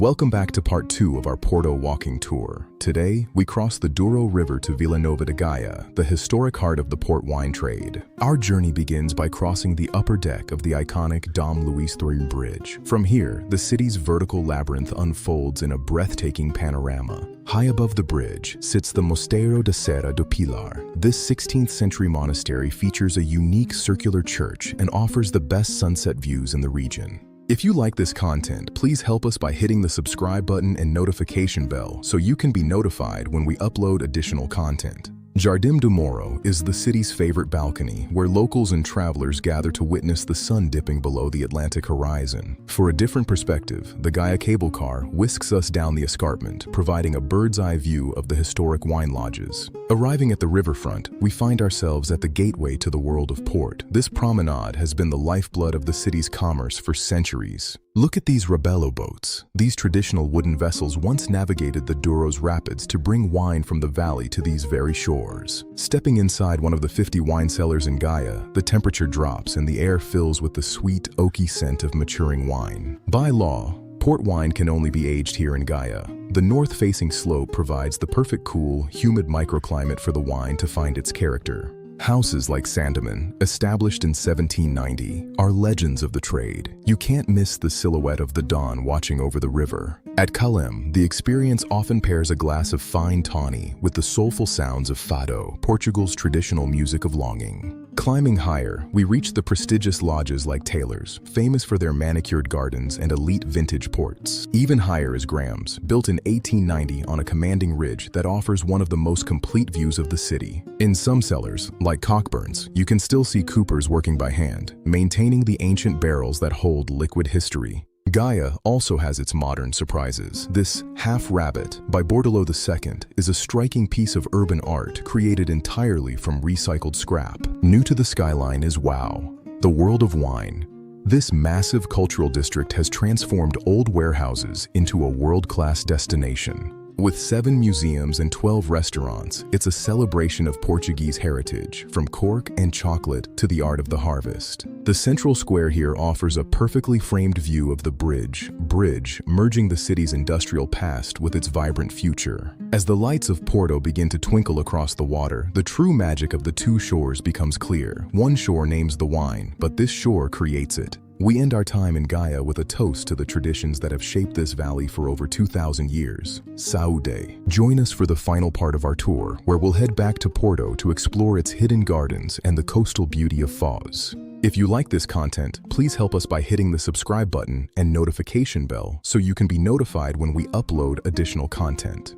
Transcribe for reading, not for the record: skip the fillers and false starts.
Welcome back to part 2 of our Porto walking tour. Today, we cross the Douro River to Vila Nova de Gaia, the historic heart of the port wine trade. Our journey begins by crossing the upper deck of the iconic Dom Luís III Bridge. From here, the city's vertical labyrinth unfolds in a breathtaking panorama. High above the bridge sits the Mosteiro de Serra do Pilar. This 16th century monastery features a unique circular church and offers the best sunset views in the region. If you like this content, please help us by hitting the subscribe button and notification bell so you can be notified when we upload additional content. Jardim do Moro is the city's favorite balcony where locals and travelers gather to witness the sun dipping below the Atlantic horizon. For a different perspective, the Gaia cable car whisks us down the escarpment, providing a bird's-eye view of the historic wine lodges. Arriving at the riverfront, we find ourselves at the gateway to the world of port. This promenade has been the lifeblood of the city's commerce for centuries. Look at these Rabello boats. These traditional wooden vessels once navigated the Douro's rapids to bring wine from the valley to these very shores. Stepping inside one of the 50 wine cellars in Gaia, the temperature drops and the air fills with the sweet, oaky scent of maturing wine. By law, port wine can only be aged here in Gaia. The north-facing slope provides the perfect cool, humid microclimate for the wine to find its character. Houses like Sandeman, established in 1790, are legends of the trade. You can't miss the silhouette of the dawn watching over the river. At Calem, the experience often pairs a glass of fine tawny with the soulful sounds of fado, Portugal's traditional music of longing. Climbing higher, we reach the prestigious lodges like Taylor's, famous for their manicured gardens and elite vintage ports. Even higher is Graham's, built in 1890 on a commanding ridge that offers one of the most complete views of the city. In some cellars, like Cockburn's, you can still see coopers working by hand, maintaining the ancient barrels that hold liquid history. Gaia also has its modern surprises. This Half Rabbit by Bordelot II is a striking piece of urban art created entirely from recycled scrap. New to the skyline is Wow, the world of wine. This massive cultural district has transformed old warehouses into a world-class destination. With 7 museums and 12 restaurants, it's a celebration of Portuguese heritage, from cork and chocolate to the art of the harvest. The central square here offers a perfectly framed view of the bridge, merging the city's industrial past with its vibrant future. As the lights of Porto begin to twinkle across the water, the true magic of the two shores becomes clear. One shore names the wine, but this shore creates it. We end our time in Gaia with a toast to the traditions that have shaped this valley for over 2,000 years. Saúde. Join us for the final part of our tour, where we'll head back to Porto to explore its hidden gardens and the coastal beauty of Foz. If you like this content, please help us by hitting the subscribe button and notification bell so you can be notified when we upload additional content.